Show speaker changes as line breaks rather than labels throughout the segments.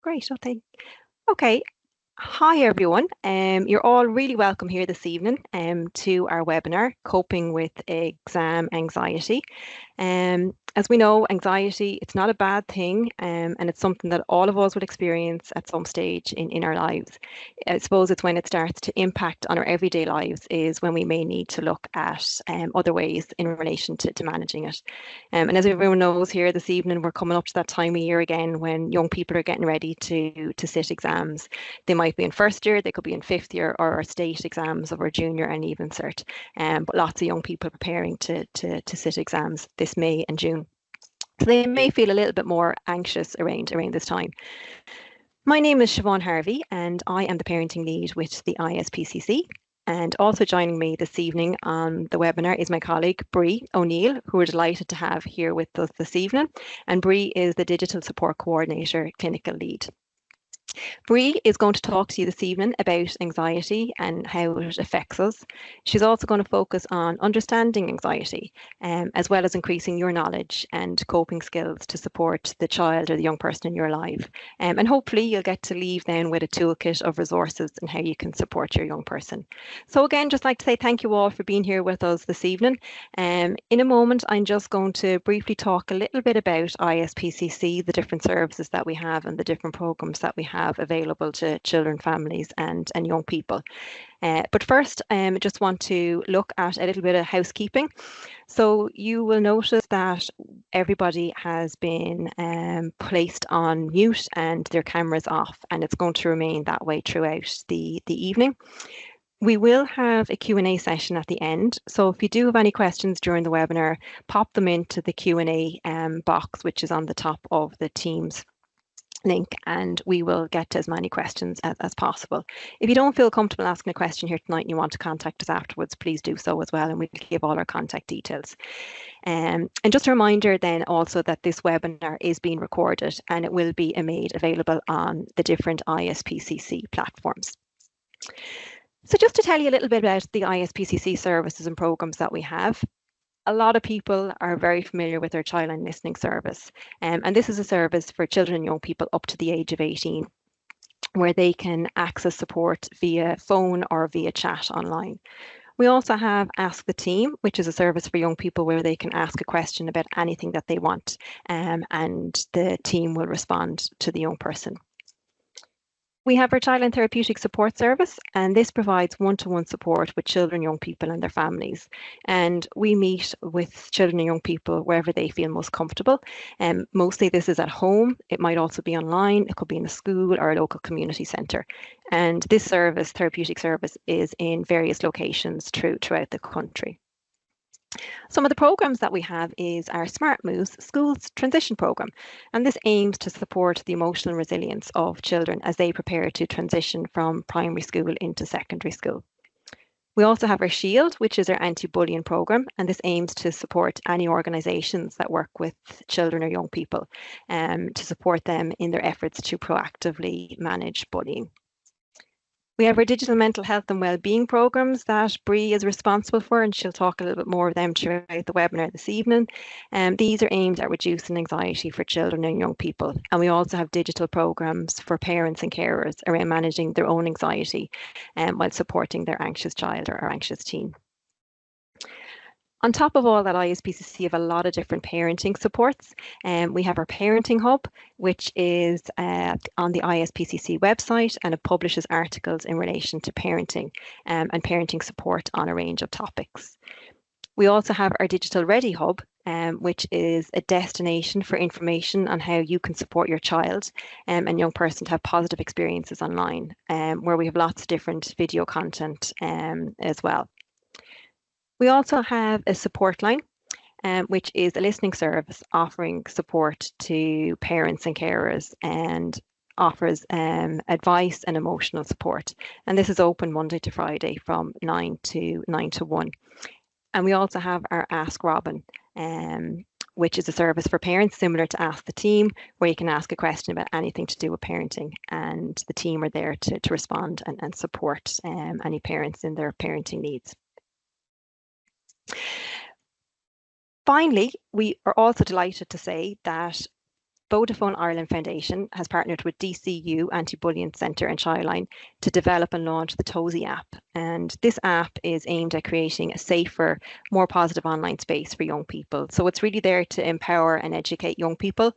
Great. Okay. Hi, everyone. You're all really welcome here this evening to our webinar, Coping with Exam Anxiety. As we know, anxiety, it's not a bad thing, and it's something that all of us will experience at some stage in our lives. I suppose it's when it starts to impact on our everyday lives is when we may need to look at other ways in relation to managing it. And as everyone knows here this evening, we're coming up to that time of year again when young people are getting ready to sit exams. They might be in first year, they could be in fifth year, or state exams of our junior and even cert. But lots of young people preparing to sit exams this May and June. So they may feel a little bit more anxious around this time. My name is Siobhan Harvey, and I am the parenting lead with the ISPCC. And also joining me this evening on the webinar is my colleague, Bree O'Neill, who we're delighted to have here with us this evening. And Bree is the Digital Support Coordinator Clinical Lead. Bree is going to talk to you this evening about anxiety and how it affects us. She's also going to focus on understanding anxiety, as well as increasing your knowledge and coping skills to support the child or the young person in your life. And hopefully you'll get to leave then with a toolkit of resources and how you can support your young person. So again, just like to say thank you all for being here with us this evening. In a moment, I'm just going to briefly talk a little bit about ISPCC, the different services that we have and the different programs that we have available to children, families and young people. But first, I just want to look at a little bit of housekeeping. So you will notice that everybody has been placed on mute and their cameras off, and it's going to remain that way throughout the evening. We will have a Q&A session at the end. So if you do have any questions during the webinar, pop them into the Q&A box, which is on the top of the Teams link, and we will get to as many questions as possible. If you don't feel comfortable asking a question here tonight and you want to contact us afterwards, please do so as well, and we'll give all our contact details. And just a reminder then also that this webinar is being recorded and it will be made available on the different ISPCC platforms. So just to tell you a little bit about the ISPCC services and programs that we have. A lot of people are very familiar with our Childline listening service, and this is a service for children and young people up to the age of 18, where they can access support via phone or via chat online. We also have Ask the Team, which is a service for young people where they can ask a question about anything that they want, and the team will respond to the young person. We have our Childline Therapeutic Support Service, and this provides one-to-one support with children, young people and their families. And we meet with children and young people wherever they feel most comfortable. Mostly this is at home. It might also be online. It could be in a school or a local community centre. And this service, therapeutic service, is in various locations throughout the country. Some of the programs that we have is our Smart Moves Schools Transition Programme, and this aims to support the emotional resilience of children as they prepare to transition from primary school into secondary school. We also have our Shield, which is our anti-bullying programme, and this aims to support any organisations that work with children or young people to support them in their efforts to proactively manage bullying. We have our digital mental health and wellbeing programs that Bree is responsible for, and she'll talk a little bit more of them throughout the webinar this evening. These are aimed at reducing anxiety for children and young people. And we also have digital programs for parents and carers around managing their own anxiety while supporting their anxious child or anxious teen. On top of all that, ISPCC have a lot of different parenting supports. We have our Parenting Hub, which is on the ISPCC website, and it publishes articles in relation to parenting and parenting support on a range of topics. We also have our Digital Ready Hub, which is a destination for information on how you can support your child and young person to have positive experiences online, where we have lots of different video content as well. We also have a support line, which is a listening service offering support to parents and carers and offers advice and emotional support. And this is open Monday to Friday from 9 to 1. And we also have our Ask Robin, which is a service for parents similar to Ask the Team, where you can ask a question about anything to do with parenting, and the team are there to respond and support any parents in their parenting needs. Finally, we are also delighted to say that Vodafone Ireland Foundation has partnered with DCU Anti-Bullying Centre and Childline to develop and launch the Tozy app. And this app is aimed at creating a safer, more positive online space for young people. So it's really there to empower and educate young people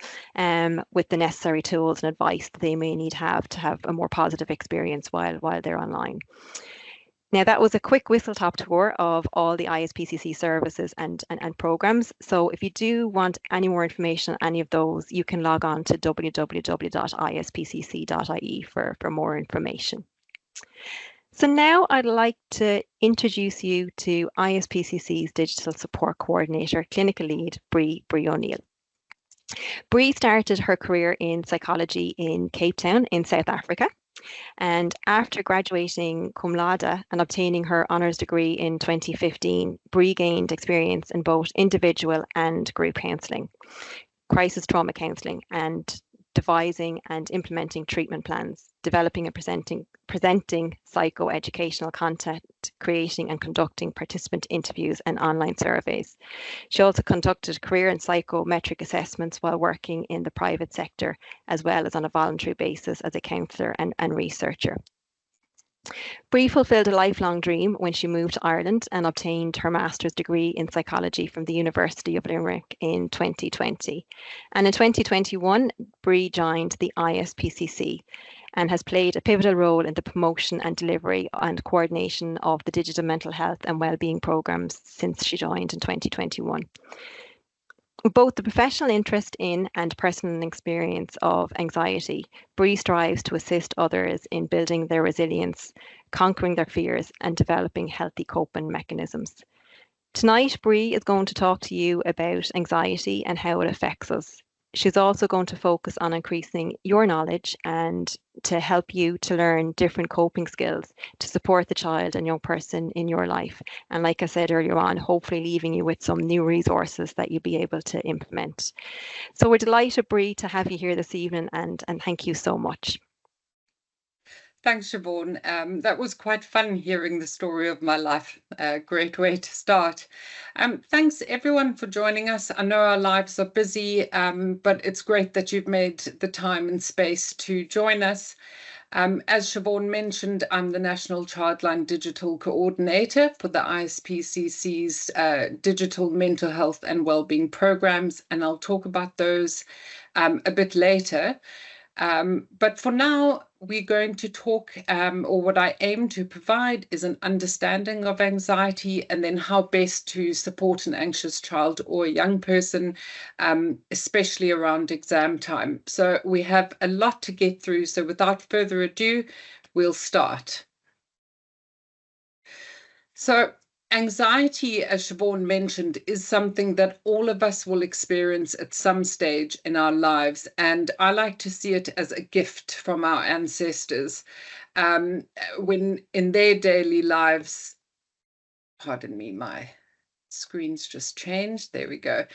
with the necessary tools and advice that they may need to have a more positive experience while they're online. Now, that was a quick whistle-top tour of all the ISPCC services and programs. So if you do want any more information on any of those, you can log on to www.ispcc.ie for more information. So now I'd like to introduce you to ISPCC's Digital Support Coordinator, Clinical Lead, Bree O'Neill. Bree started her career in psychology in Cape Town in South Africa. And after graduating cum laude and obtaining her honours degree in 2015, Bree gained experience in both individual and group counselling, crisis trauma counselling, and devising and implementing treatment plans, developing and presenting psychoeducational content, creating and conducting participant interviews and online surveys. She also conducted career and psychometric assessments while working in the private sector, as well as on a voluntary basis as a counsellor and researcher. Bree fulfilled a lifelong dream when she moved to Ireland and obtained her master's degree in psychology from the University of Limerick in 2020. And in 2021, Bree joined the ISPCC and has played a pivotal role in the promotion and delivery and coordination of the digital mental health and wellbeing programs since she joined in 2021. Both the professional interest in and personal experience of anxiety, Bree strives to assist others in building their resilience, conquering their fears, and developing healthy coping mechanisms. Tonight, Bree is going to talk to you about anxiety and how it affects us. She's also going to focus on increasing your knowledge and to help you to learn different coping skills to support the child and young person in your life. And like I said earlier on, hopefully leaving you with some new resources that you'll be able to implement. So we're delighted, Bree, to have you here this evening, and thank you so much.
Thanks, Siobhan. That was quite fun hearing the story of my life. Great way to start. Thanks everyone for joining us. I know our lives are busy, but it's great that you've made the time and space to join us. As Siobhan mentioned, I'm the National Childline Digital Coordinator for the ISPCC's Digital Mental Health and Wellbeing programs, and I'll talk about those a bit later. But for now, we're going to talk, or what I aim to provide is an understanding of anxiety and then how best to support an anxious child or a young person, especially around exam time. So we have a lot to get through. So without further ado, we'll start. So anxiety, as Siobhan mentioned, is something that all of us will experience at some stage in our lives. And I like to see it as a gift from our ancestors when in their daily lives, pardon me, my screen's just changed, there we go,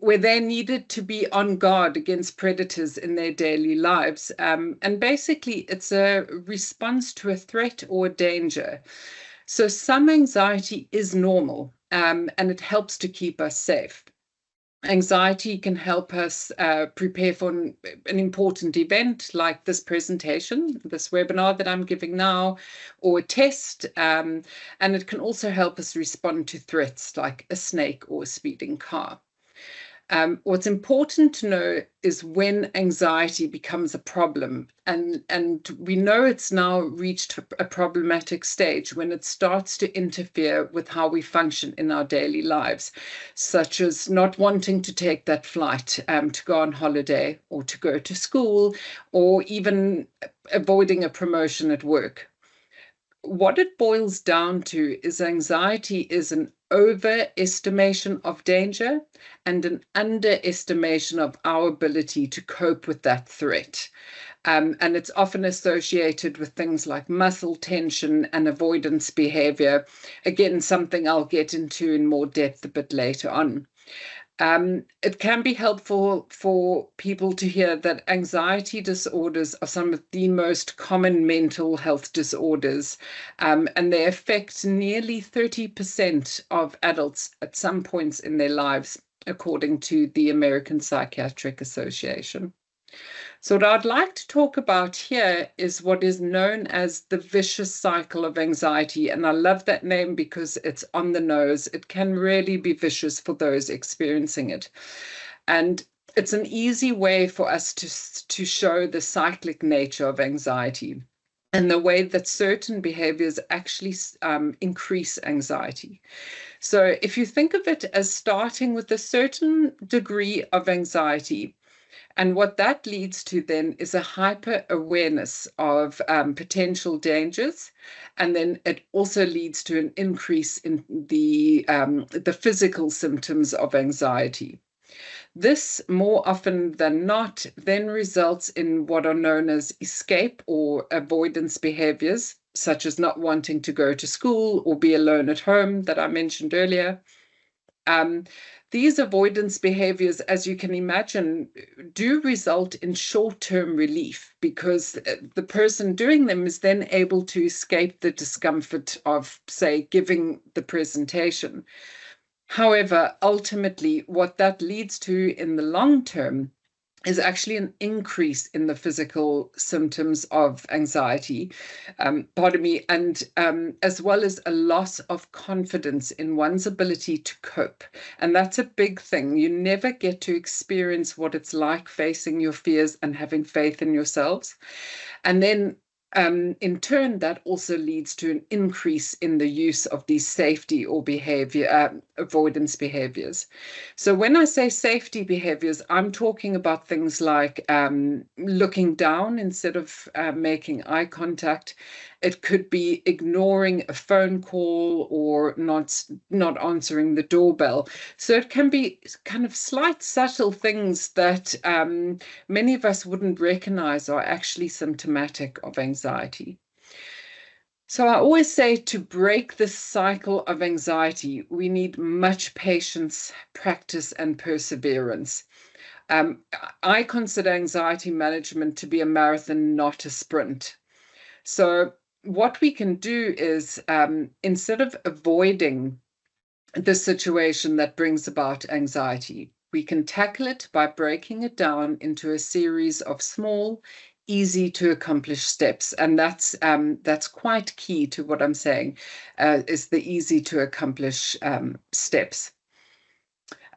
where they needed to be on guard against predators in their daily lives. And basically, it's a response to a threat or a danger. So some anxiety is normal, and it helps to keep us safe. Anxiety can help us prepare for an important event like this presentation, this webinar that I'm giving now, or a test, and it can also help us respond to threats like a snake or a speeding car. What's important to know is when anxiety becomes a problem, and we know it's now reached a problematic stage when it starts to interfere with how we function in our daily lives, such as not wanting to take that flight to go on holiday or to go to school, or even avoiding a promotion at work. What it boils down to is anxiety is an overestimation of danger and an underestimation of our ability to cope with that threat. And it's often associated with things like muscle tension and avoidance behavior. Again, something I'll get into in more depth a bit later on. It can be helpful for people to hear that anxiety disorders are some of the most common mental health disorders, and they affect nearly 30% of adults at some points in their lives. according to the American Psychiatric Association. So what I'd like to talk about here is what is known as the vicious cycle of anxiety. And I love that name because it's on the nose. It can really be vicious for those experiencing it. And it's an easy way for us to show the cyclic nature of anxiety and the way that certain behaviors actually increase anxiety. So if you think of it as starting with a certain degree of anxiety, and what that leads to then is a hyper awareness of potential dangers. And then it also leads to an increase in the physical symptoms of anxiety. This, more often than not, then results in what are known as escape or avoidance behaviors, such as not wanting to go to school or be alone at home, that I mentioned earlier. These avoidance behaviors, as you can imagine, do result in short-term relief because the person doing them is then able to escape the discomfort of, say, giving the presentation. However, ultimately, what that leads to in the long term is actually an increase in the physical symptoms of anxiety, and as well as a loss of confidence in one's ability to cope. And that's a big thing. You never get to experience what it's like facing your fears and having faith in yourselves. And then in turn, that also leads to an increase in the use of these safety or avoidance behaviors. So when I say safety behaviors, I'm talking about things like looking down instead of making eye contact. It could be ignoring a phone call or not answering the doorbell. So it can be kind of slight, subtle things that many of us wouldn't recognize are actually symptomatic of anxiety. So I always say to break this cycle of anxiety, we need much patience, practice, and perseverance. I consider anxiety management to be a marathon, not a sprint. So what we can do is instead of avoiding the situation that brings about anxiety, we can tackle it by breaking it down into a series of small, easy to accomplish steps. And that's quite key to what I'm saying, is the easy to accomplish steps.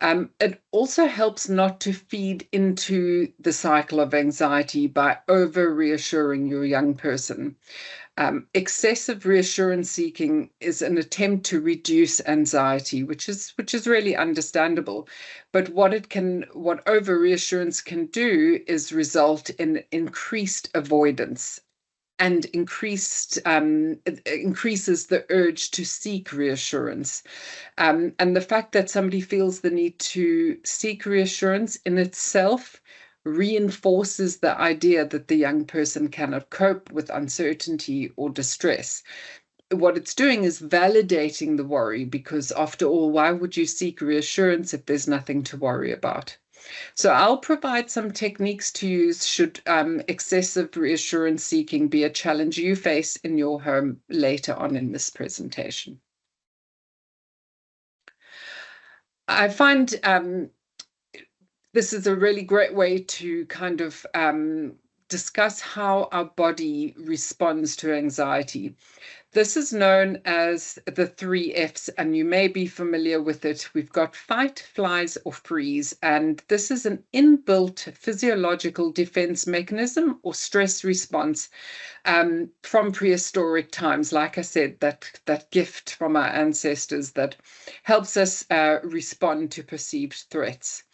It also helps not to feed into the cycle of anxiety by over reassuring your young person. Excessive reassurance seeking is an attempt to reduce anxiety, which is really understandable. But what over reassurance can do is result in increased avoidance and increases the urge to seek reassurance. And the fact that somebody feels the need to seek reassurance in itself reinforces the idea that the young person cannot cope with uncertainty or distress. What it's doing is validating the worry, because after all, why would you seek reassurance if there's nothing to worry about? So I'll provide some techniques to use should excessive reassurance seeking be a challenge you face in your home later on in this presentation. I find this is a really great way to kind of discuss how our body responds to anxiety. This is known as the 3 Fs, and you may be familiar with it. We've got fight, flies, or freeze, and this is an inbuilt physiological defense mechanism or stress response from prehistoric times. Like I said, that gift from our ancestors that helps us respond to perceived threats.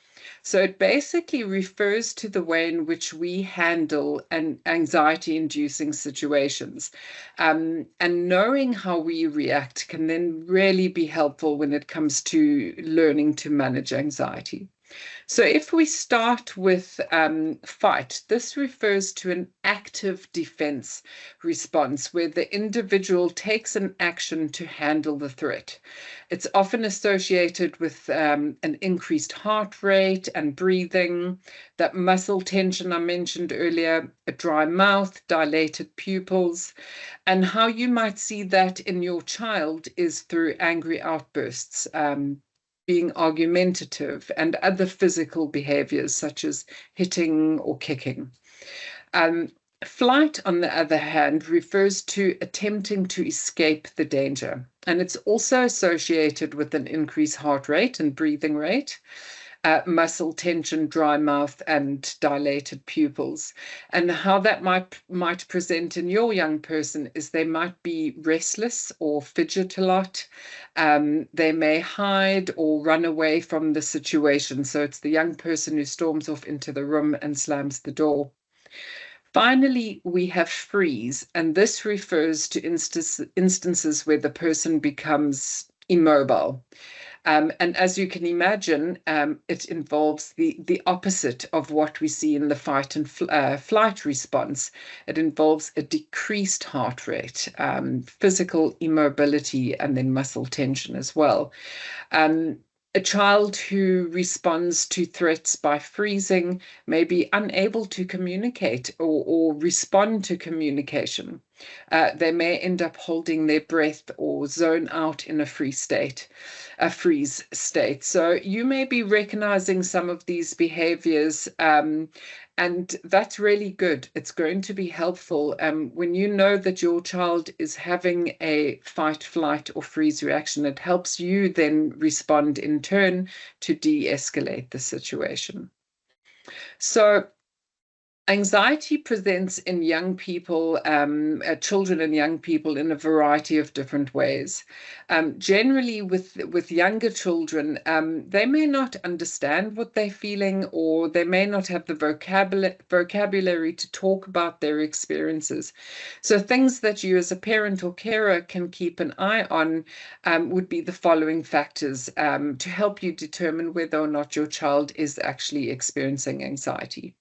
So it basically refers to the way in which we handle an anxiety-inducing situations. And knowing how we react can then really be helpful when it comes to learning to manage anxiety. So if we start with fight, this refers to an active defense response where the individual takes an action to handle the threat. It's often associated with an increased heart rate and breathing, that muscle tension I mentioned earlier, a dry mouth, dilated pupils. And how you might see that in your child is through angry outbursts. being argumentative, and other physical behaviors such as hitting or kicking. Flight, on the other hand, refers to attempting to escape the danger, and it's also associated with an increased heart rate and breathing rate, muscle tension, dry mouth, and dilated pupils. And how that might present in your young person is they might be restless or fidget a lot. They may hide or run away from the situation. So it's the young person who storms off into the room and slams the door. Finally, we have freeze, and this refers to instances where the person becomes immobile. And as you can imagine, it involves the opposite of what we see in the fight and flight response. It involves a decreased heart rate, physical immobility, and then muscle tension as well. A child who responds to threats by freezing may be unable to communicate or respond to communication. They may end up holding their breath or zone out in a freeze state. So you may be recognizing some of these behaviors, and that's really good. It's going to be helpful when you know that your child is having a fight, flight, or freeze reaction. It helps you then respond in turn to de-escalate the situation. So anxiety presents in young people, children and young people, in a variety of different ways. Generally, with younger children, they may not understand what they're feeling, or they may not have the vocabulary to talk about their experiences. So things that you as a parent or carer can keep an eye on would be the following factors to help you determine whether or not your child is actually experiencing anxiety.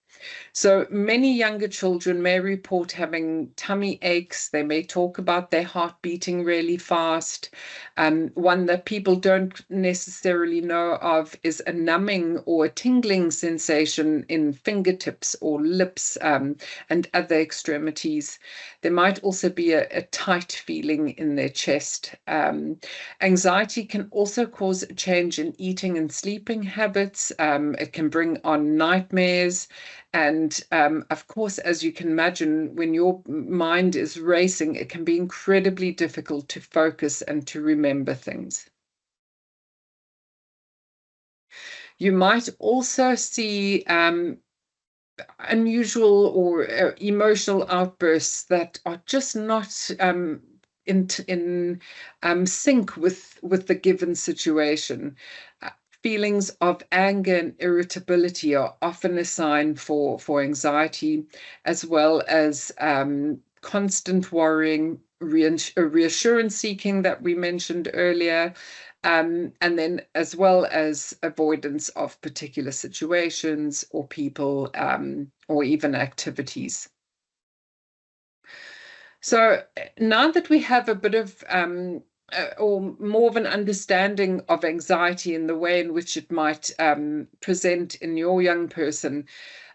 So many younger children may report having tummy aches. They may talk about their heart beating really fast. One that people don't necessarily know of is a numbing or a tingling sensation in fingertips or lips and other extremities. There might also be a tight feeling in their chest. Anxiety can also cause a change in eating and sleeping habits. It can bring on nightmares. And of course, as you can imagine, when your mind is racing, it can be incredibly difficult to focus and to remember things. You might also see unusual or emotional outbursts that are just not in sync with the given situation. Feelings of anger and irritability are often a sign for anxiety, as well as constant worrying, reassurance seeking that we mentioned earlier, and then as well as avoidance of particular situations or people or even activities. So now that we have a bit of or more of an understanding of anxiety and the way in which it might present in your young person,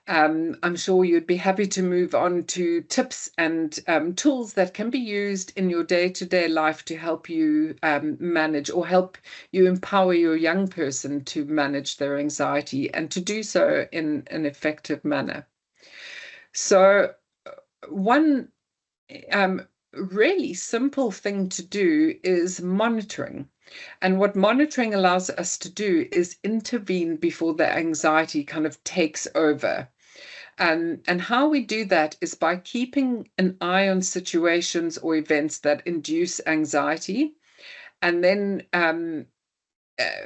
I'm sure you'd be happy to move on to tips and tools that can be used in your day-to-day life to help you manage or help you empower your young person to manage their anxiety and to do so in an effective manner. So one really simple thing to do is monitoring. And what monitoring allows us to do is intervene before the anxiety kind of takes over. And how we do that is by keeping an eye on situations or events that induce anxiety, and then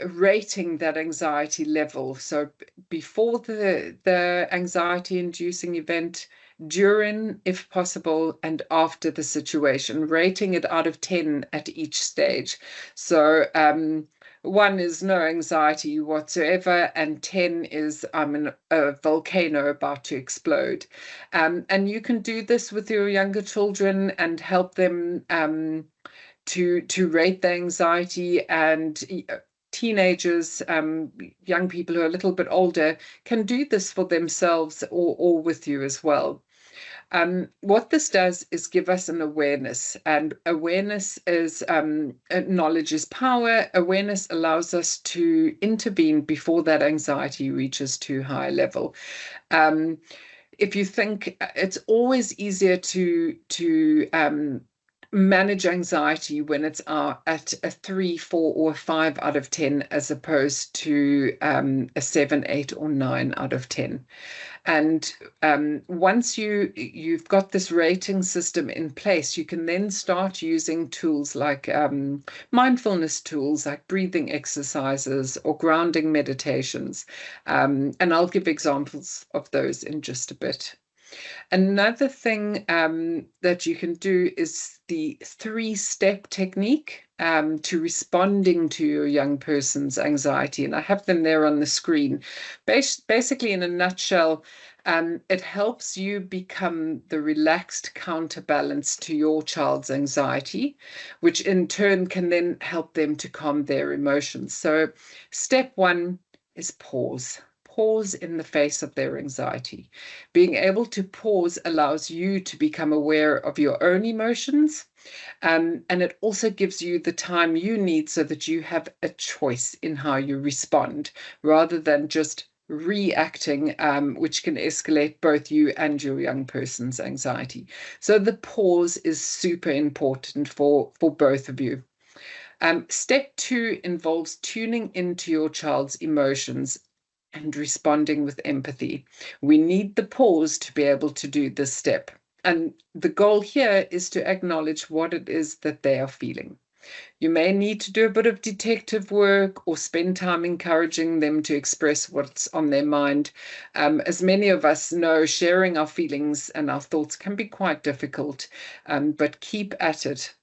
rating that anxiety level. So before the anxiety-inducing event, during, if possible, and after the situation, rating it out of 10 at each stage. So 1 is no anxiety whatsoever, and 10 is I'm in a volcano about to explode. And you can do this with your younger children and help them to rate their anxiety. And teenagers, young people who are a little bit older, can do this for themselves or with you as well. What this does is give us an awareness, and awareness is knowledge is power. Awareness allows us to intervene before that anxiety reaches too high a level. Um, if you think it's always easier to manage anxiety when it's at a 3, 4, or 5 out of 10, as opposed to a 7, 8, or 9 out of 10. And once you've got this rating system in place, you can then start using tools like mindfulness tools, like breathing exercises or grounding meditations. And I'll give examples of those in just a bit. Another thing that you can do is the 3-step technique to responding to your young person's anxiety. And I have them there on the screen. Basically, in a nutshell, it helps you become the relaxed counterbalance to your child's anxiety, which in turn can then help them to calm their emotions. So step 1 is pause. Pause in the face of their anxiety. Being able to pause allows you to become aware of your own emotions, and it also gives you the time you need so that you have a choice in how you respond, rather than just reacting, which can escalate both you and your young person's anxiety. So the pause is super important for both of you. Step 2 involves tuning into your child's emotions and responding with empathy. We need the pause to be able to do this step. And the goal here is to acknowledge what it is that they are feeling. You may need to do a bit of detective work or spend time encouraging them to express what's on their mind. As many of us know, sharing our feelings and our thoughts can be quite difficult, but keep at it.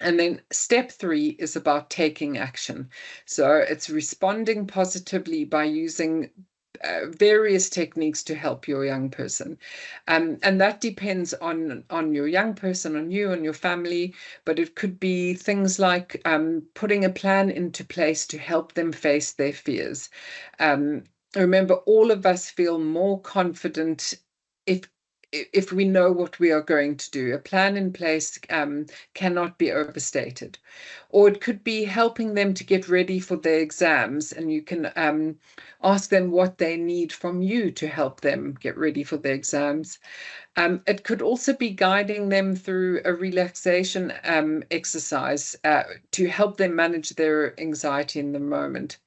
And then step 3 is about taking action. So it's responding positively by using various techniques to help your young person. And that depends on your young person, on you, on your family, but it could be things like putting a plan into place to help them face their fears. Remember, all of us feel more confident if if we know what we are going to do. A plan in place cannot be overstated. Or it could be helping them to get ready for their exams, and you can ask them what they need from you to help them get ready for their exams. It could also be guiding them through a relaxation exercise to help them manage their anxiety in the moment.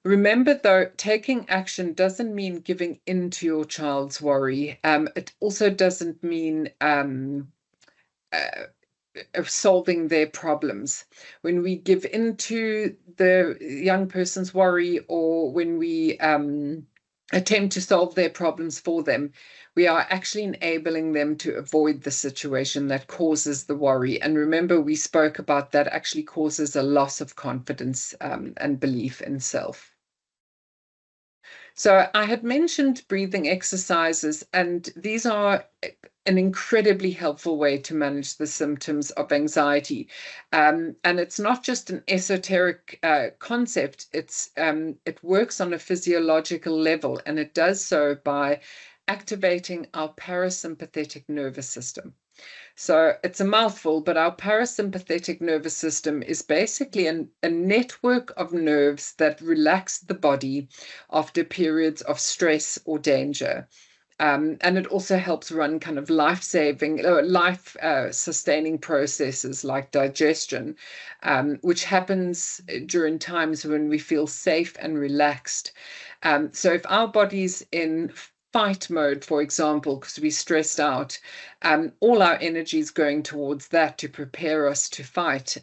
Remember, though, taking action doesn't mean giving in to your child's worry. It also doesn't mean of solving their problems. When we give in to the young person's worry, or when we attempt to solve their problems for them, we are actually enabling them to avoid the situation that causes the worry. And remember, we spoke about that actually causes a loss of confidence and belief in self. So I had mentioned breathing exercises, and these are an incredibly helpful way to manage the symptoms of anxiety. And it's not just an esoteric concept, it works on a physiological level, and it does so by activating our parasympathetic nervous system. So it's a mouthful, but our parasympathetic nervous system is basically a network of nerves that relax the body after periods of stress or danger. And it also helps run kind of life-saving, life-sustaining processes like digestion, which happens during times when we feel safe and relaxed. So if our body's in fight mode, for example, because we're stressed out, all our energy is going towards that to prepare us to fight.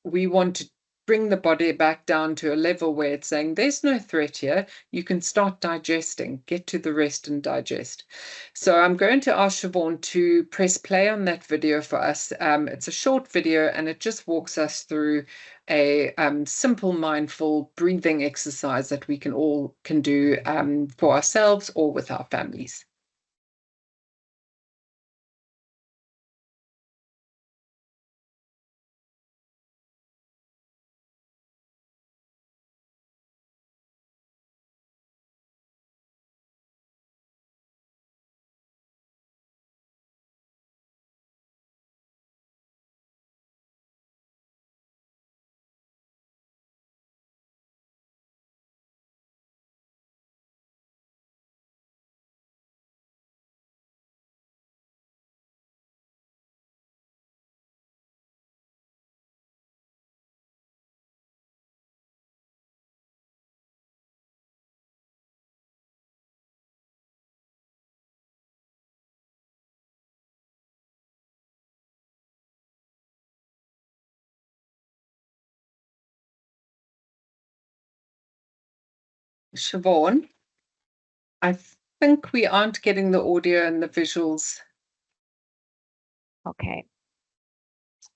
We want to bring the body back down to a level where it's saying, there's no threat here. You can start digesting, get to the rest and digest. So I'm going to ask Siobhan to press play on that video for us. It's a short video, and it just walks us through a simple mindful breathing exercise that we can do for ourselves or with our families. Siobhan, I think we aren't getting the audio and the visuals.
Okay.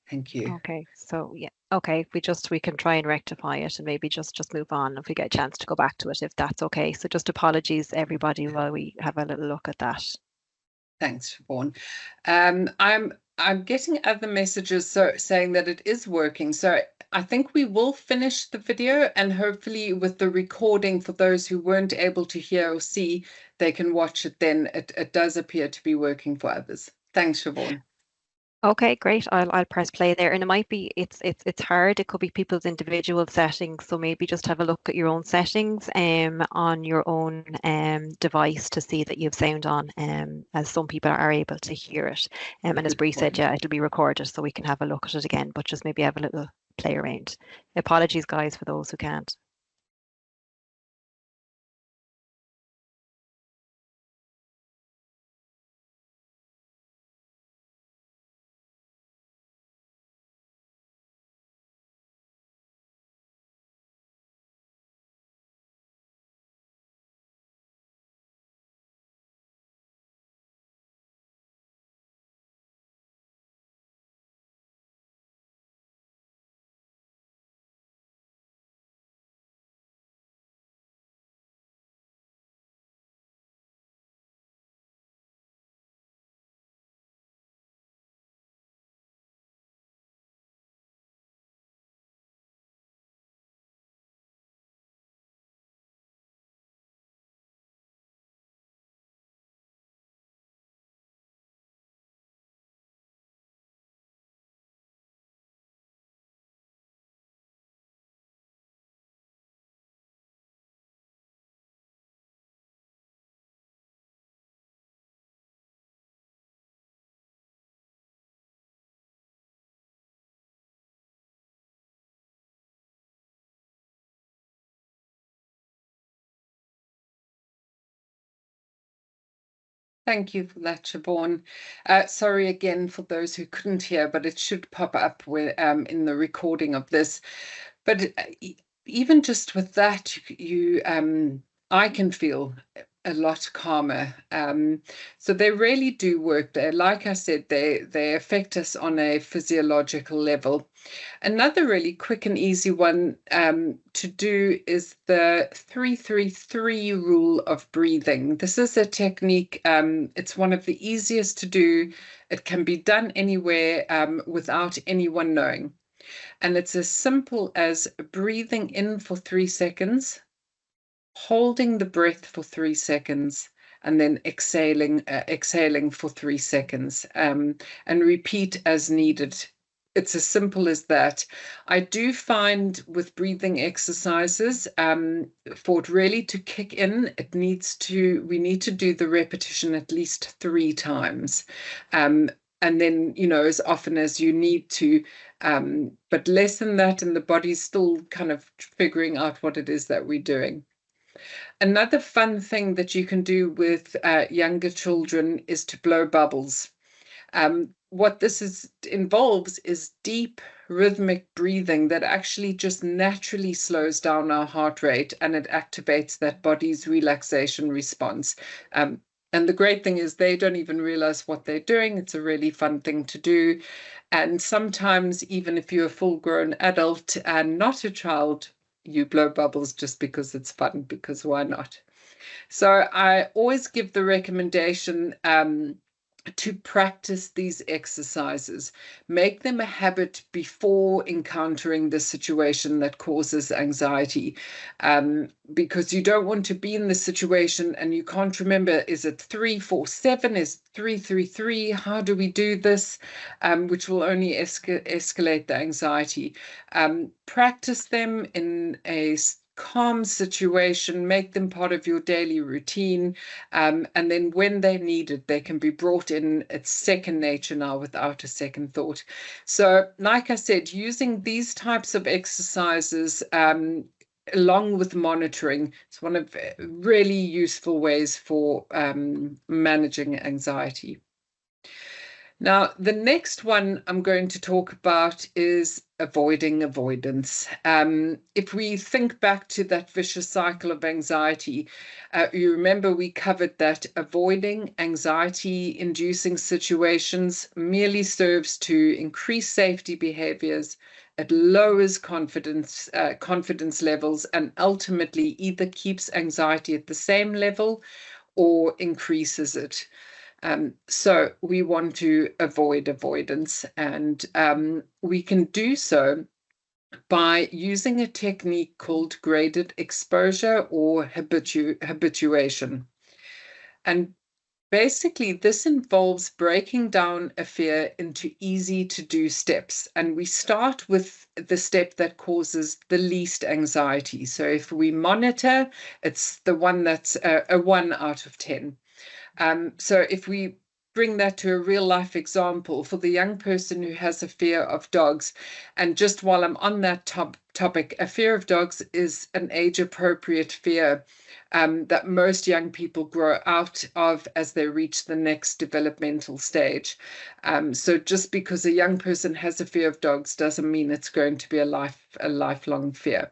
Thank you.
Okay. So yeah. Okay. We can try and rectify it and maybe just move on if we get a chance to go back to it, if that's okay. So just apologies everybody while we have a little look at that.
Thanks, Siobhan. I'm getting other messages saying that it is working. So I think we will finish the video, and hopefully with the recording, for those who weren't able to hear or see, they can watch it then. It does appear to be working for others. Thanks, Siobhan.
Okay, great. I'll press play there, and it might be it's hard. It could be people's individual settings, so maybe just have a look at your own settings on your own device to see that you have sound on as some people are able to hear it. And as
Good
Bree said,
point.
yeah, it'll be recorded so we can have a look at it again, but just maybe have a little play around. Apologies, guys, for those who can't.
Thank you for that, Siobhan. Sorry again for those who couldn't hear, but it should pop up in the recording of this. But even just with that, I can feel a lot calmer. So they really do work there. Like I said, they affect us on a physiological level. Another really quick and easy one to do is the 3-3-3 rule of breathing. This is a technique, it's one of the easiest to do. It can be done anywhere without anyone knowing. And it's as simple as breathing in for 3 seconds, holding the breath for 3 seconds, and then exhaling for 3 seconds, and repeat as needed. It's as simple as that. I do find with breathing exercises, for it really to kick in, we need to do the repetition at least 3 times. And then, as often as you need to, but less than that, and the body's still kind of figuring out what it is that we're doing. Another fun thing that you can do with younger children is to blow bubbles. What this involves is deep rhythmic breathing that actually just naturally slows down our heart rate, and it activates that body's relaxation response. And the great thing is they don't even realize what they're doing. It's a really fun thing to do. And sometimes, even if you're a full-grown adult and not a child, you blow bubbles just because it's fun, because why not? So I always give the recommendation to practice these exercises. Make them a habit before encountering the situation that causes anxiety, because you don't want to be in the situation and you can't remember, is it 3-4-7, is it 3-3-3, how do we do this, which will only escalate the anxiety. Practice them in a calm situation, make them part of your daily routine, and then when they're needed, they can be brought in. It's second nature now without a second thought. So, like I said, using these types of exercises along with monitoring, it's one of really useful ways for managing anxiety. Now, the next one I'm going to talk about is avoiding avoidance. If we think back to that vicious cycle of anxiety, you remember we covered that avoiding anxiety-inducing situations merely serves to increase safety behaviors. It lowers confidence levels, and ultimately either keeps anxiety at the same level or increases it. So we want to avoid avoidance, and we can do so by using a technique called graded exposure or habituation. And basically, this involves breaking down a fear into easy to do steps. And we start with the step that causes the least anxiety. So if we monitor, it's the one that's a 1 out of 10. So if we bring that to a real life example for the young person who has a fear of dogs, and just while I'm on that topic, a fear of dogs is an age appropriate fear that most young people grow out of as they reach the next developmental stage. So just because a young person has a fear of dogs doesn't mean it's going to be a lifelong fear.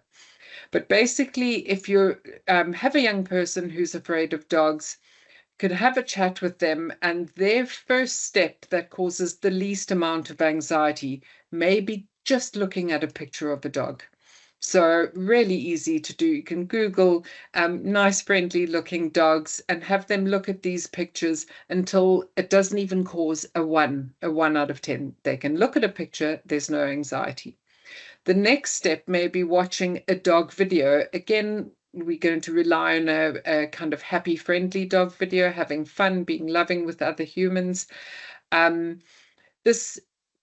But basically, if you have a young person who's afraid of dogs, could have a chat with them, and their first step that causes the least amount of anxiety may be just looking at a picture of a dog. So really easy to do. You can Google nice, friendly looking dogs and have them look at these pictures until it doesn't even cause a 1 out of 10. They can look at a picture, there's no anxiety. The next step may be watching a dog video. Again, we're going to rely on a kind of happy, friendly dog video, having fun, being loving with other humans.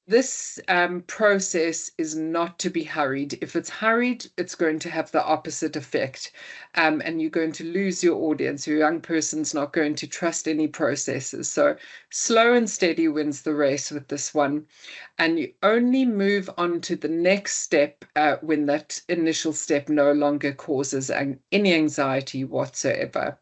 This process is not to be hurried. If it's hurried, it's going to have the opposite effect, and you're going to lose your audience. Your young person's not going to trust any processes. So slow and steady wins the race with this one, and you only move on to the next step when that initial step no longer causes any anxiety whatsoever.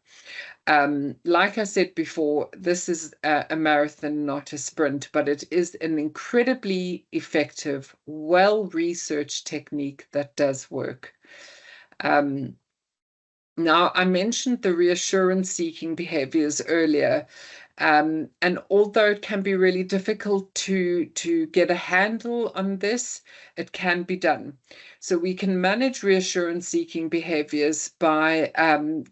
Like I said before, this is a marathon, not a sprint, but it is an incredibly effective, well-researched technique that does work. Now, I mentioned the reassurance-seeking behaviors earlier, and although it can be really difficult to get a handle on this, it can be done. So we can manage reassurance-seeking behaviors by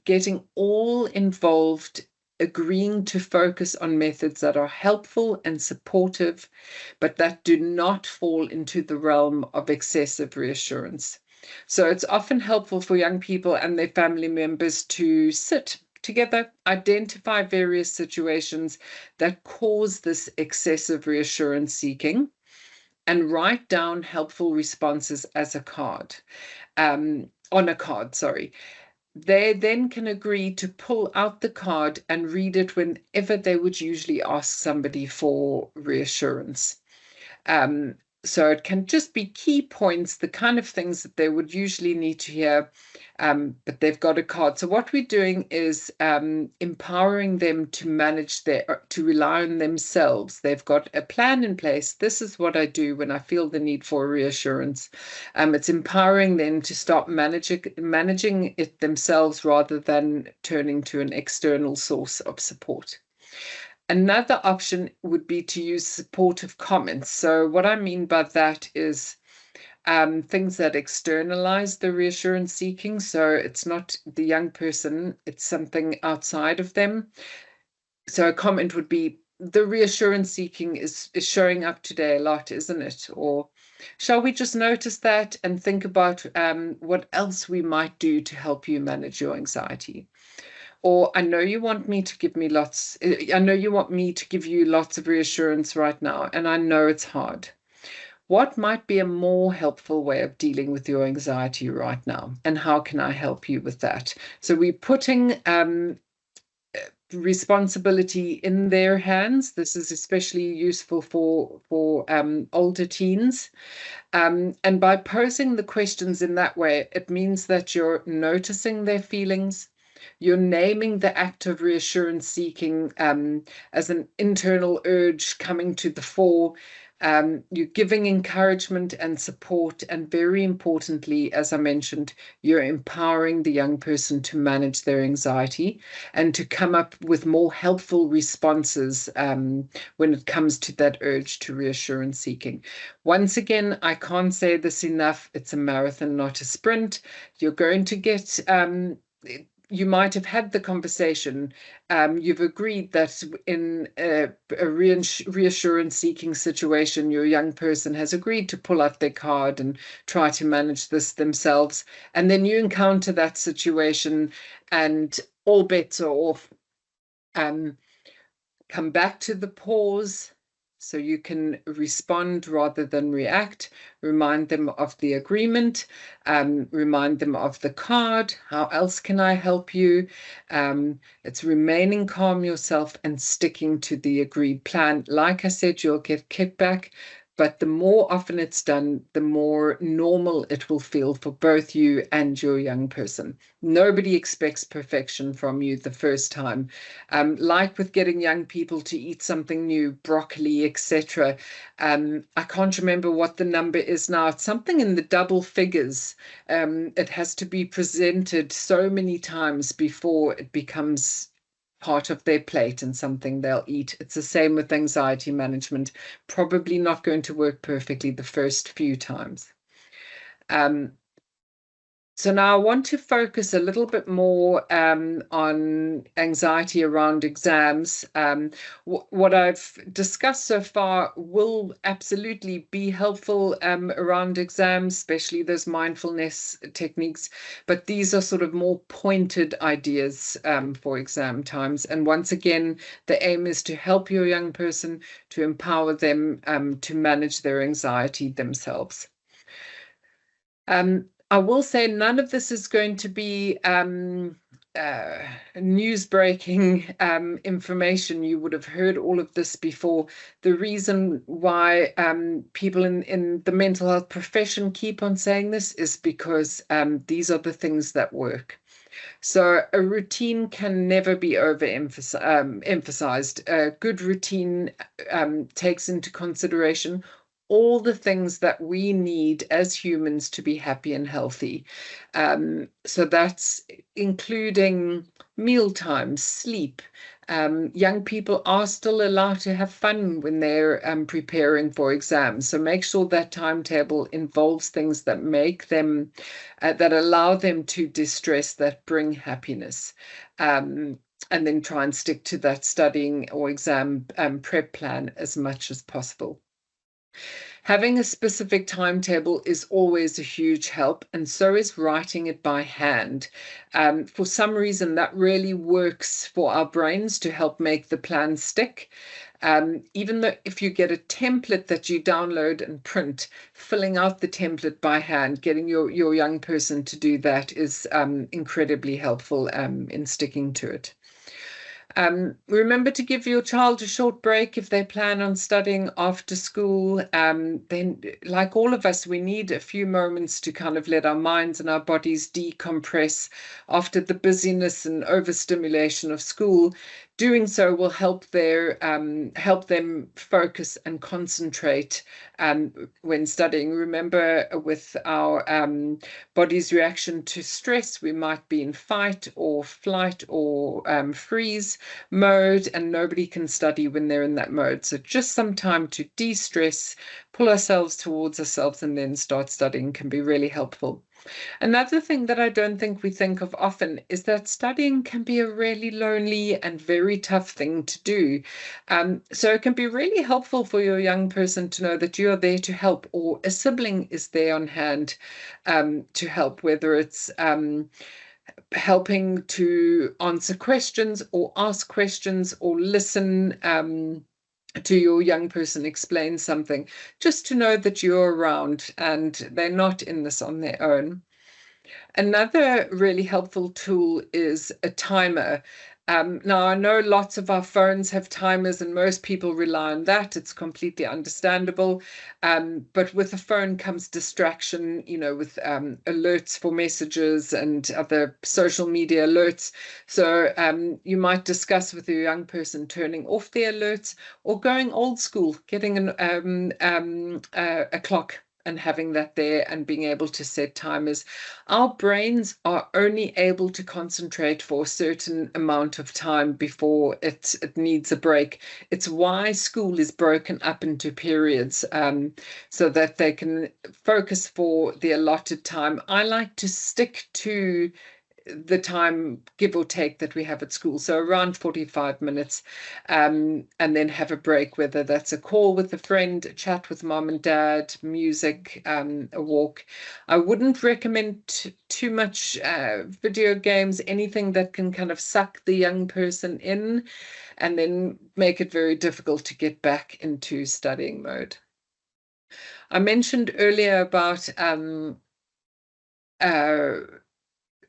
getting all involved agreeing to focus on methods that are helpful and supportive, but that do not fall into the realm of excessive reassurance. So it's often helpful for young people and their family members to sit together, identify various situations that cause this excessive reassurance seeking, and write down helpful responses as a card, on a card, sorry. They then can agree to pull out the card and read it whenever they would usually ask somebody for reassurance. So it can just be key points, the kind of things that they would usually need to hear, but they've got a card. So what we're doing is empowering them to manage to rely on themselves. They've got a plan in place. This is what I do when I feel the need for reassurance. It's empowering them to start managing it themselves rather than turning to an external source of support. Another option would be to use supportive comments. So what I mean by that is things that externalize the reassurance seeking. So it's not the young person, it's something outside of them. So a comment would be, the reassurance seeking is showing up today a lot, isn't it? Or shall we just notice that and think about what else we might do to help you manage your anxiety? Or I know you want me to give you lots of reassurance right now, and I know it's hard. What might be a more helpful way of dealing with your anxiety right now? And how can I help you with that? So we're putting responsibility in their hands. This is especially useful for older teens. And by posing the questions in that way, it means that you're noticing their feelings. You're naming the act of reassurance seeking as an internal urge coming to the fore, You're giving encouragement and support, and very importantly, as I mentioned, you're empowering the young person to manage their anxiety and to come up with more helpful responses when it comes to that urge to reassurance seeking. Once again, I can't say this enough, it's a marathon, not a sprint. You're going to get you might have had the conversation. You've agreed that in a reassurance seeking situation, your young person has agreed to pull out their card and try to manage this themselves. And then you encounter that situation and all bets are off. Come back to the pause so you can respond rather than react. Remind them of the agreement, remind them of the card. How else can I help you? It's remaining calm yourself and sticking to the agreed plan. Like I said, you'll get kickback, but the more often it's done, the more normal it will feel for both you and your young person. Nobody expects perfection from you the first time. Like with getting young people to eat something new, broccoli, etc. I can't remember what the number is now. It's something in the double figures. It has to be presented so many times before it becomes part of their plate and something they'll eat. It's the same with anxiety management. Probably not going to work perfectly the first few times. So now I want to focus a little bit more on anxiety around exams. What I've discussed so far will absolutely be helpful around exams, especially those mindfulness techniques. But these are sort of more pointed ideas for exam times. And once again, the aim is to help your young person, to empower them to manage their anxiety themselves. I will say none of this is going to be news-breaking information. You would have heard all of this before. The reason why people in the mental health profession keep on saying this is because these are the things that work. So a routine can never be overemphasized. A good routine takes into consideration all the things that we need as humans to be happy and healthy. So that's including meal times, sleep. Young people are still allowed to have fun when they're preparing for exams. So make sure that timetable involves things that make them, that allow them to distress, that bring happiness. And then try and stick to that studying or exam prep plan as much as possible. Having a specific timetable is always a huge help, and so is writing it by hand. For some reason, that really works for our brains to help make the plan stick. Even though if you get a template that you download and print, filling out the template by hand, getting your young person to do that is incredibly helpful in sticking to it. Remember to give your child a short break if they plan on studying after school. Then, like all of us, we need a few moments to kind of let our minds and our bodies decompress after the busyness and overstimulation of school. Doing so will help them focus and concentrate when studying. Remember, with our body's reaction to stress, we might be in fight or flight or freeze mode, and nobody can study when they're in that mode. So just some time to de-stress, pull ourselves towards ourselves, and then start studying can be really helpful. Another thing that I don't think we think of often is that studying can be a really lonely and very tough thing to do. So it can be really helpful for your young person to know that you are there to help, or a sibling is there on hand to help, whether it's helping to answer questions or ask questions or listen to your young person explain something, just to know that you're around and they're not in this on their own. Another really helpful tool is a timer. Now, I know lots of our phones have timers and most people rely on that. It's completely understandable. But with a phone comes distraction, with alerts for messages and other social media alerts. So you might discuss with your young person turning off the alerts or going old school, getting a clock and having that there and being able to set timers. Our brains are only able to concentrate for a certain amount of time before it needs a break. It's why school is broken up into periods, so that they can focus for the allotted time. I like to stick to the time, give or take, that we have at school. So around 45 minutes, and then have a break, whether that's a call with a friend, a chat with mom and dad, music, a walk. I wouldn't recommend too much video games, anything that can kind of suck the young person in and then make it very difficult to get back into studying mode. I mentioned earlier about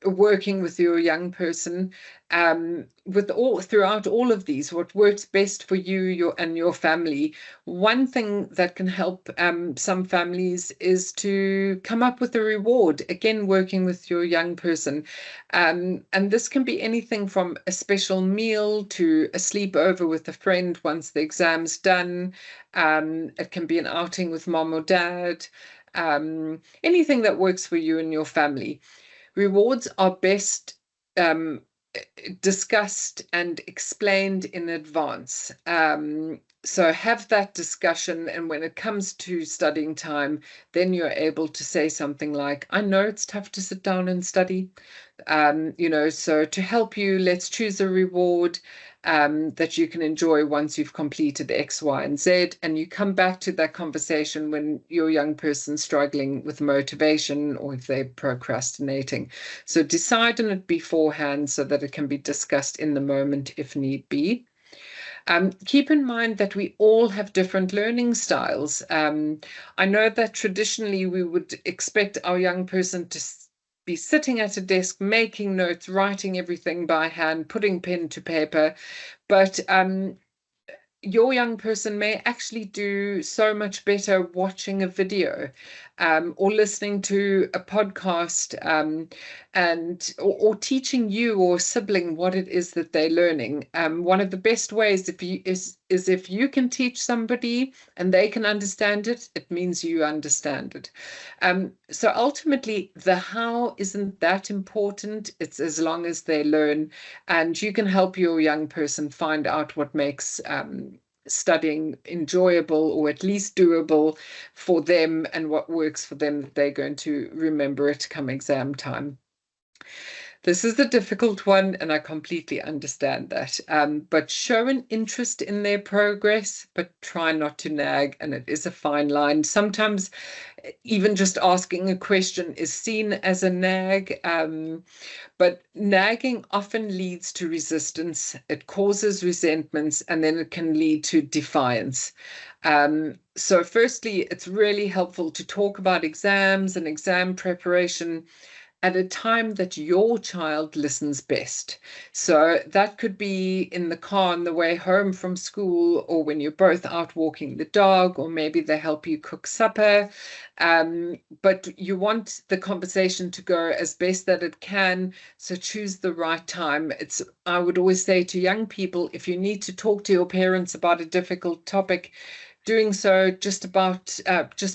working with your young person, throughout all of these, what works best for you and your family. One thing that can help some families is to come up with a reward, again working with your young person, and this can be anything from a special meal to a sleepover with a friend once the exam's done. It can be an outing with mom or dad, anything that works for you and your family. Rewards are best discussed and explained in advance. So have that discussion, and when it comes to studying time, then you're able to say something like, I know it's tough to sit down and study, so to help you, let's choose a reward that you can enjoy once you've completed X, Y, and Z. And you come back to that conversation when your young person's struggling with motivation or if they're procrastinating. So decide on it beforehand so that it can be discussed in the moment if need be. Keep in mind that we all have different learning styles. I know that traditionally we would expect our young person to be sitting at a desk, making notes, writing everything by hand, putting pen to paper. But your young person may actually do so much better watching a video, or listening to a podcast, or teaching you or sibling what it is that they're learning. One of the best ways is if you can teach somebody and they can understand it, it means you understand it. So ultimately, the how isn't that important. It's as long as they learn, and you can help your young person find out what makes studying enjoyable or at least doable for them and what works for them, that they're going to remember it come exam time. This is a difficult one, and I completely understand that. But show an interest in their progress, but try not to nag, and it is a fine line. Sometimes even just asking a question is seen as a nag, but nagging often leads to resistance. It causes resentments, and then it can lead to defiance. So firstly, it's really helpful to talk about exams and exam preparation at a time that your child listens best. So that could be in the car on the way home from school, or when you're both out walking the dog, or maybe they help you cook supper. But you want the conversation to go as best that it can, so choose the right time. I would always say to young people, if you need to talk to your parents about a difficult topic, doing so just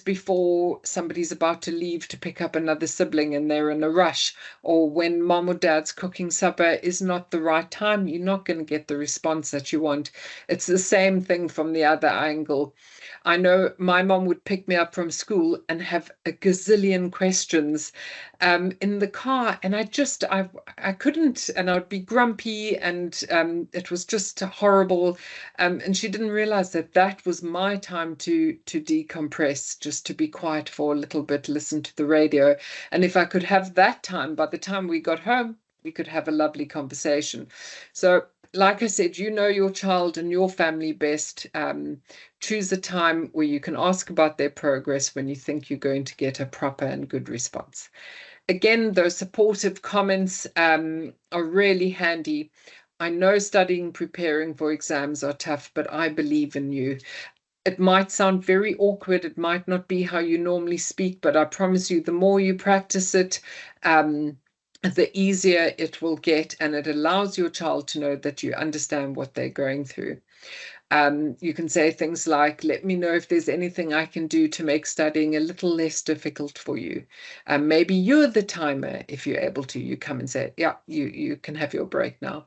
before somebody's about to leave to pick up another sibling and they're in a rush, or when mom or dad's cooking supper, is not the right time. You're not going to get the response that you want. It's the same thing from the other angle. I know my mom would pick me up from school and have a gazillion questions in the car, and I couldn't, and I'd be grumpy, and it was just horrible. And she didn't realize that was my time to decompress, just to be quiet for a little bit, listen to the radio. And if I could have that time, by the time we got home, we could have a lovely conversation. So like I said, you know your child and your family best. Choose a time where you can ask about their progress when you think you're going to get a proper and good response. Again, those supportive comments are really handy. I know studying, preparing for exams are tough, but I believe in you. It might sound very awkward. It might not be how you normally speak, but I promise you, the more you practice it, the easier it will get, and it allows your child to know that you understand what they're going through. You can say things like, let me know if there's anything I can do to make studying a little less difficult for you. Maybe you're the timer. If you're able to, you come and say, yeah, you can have your break now.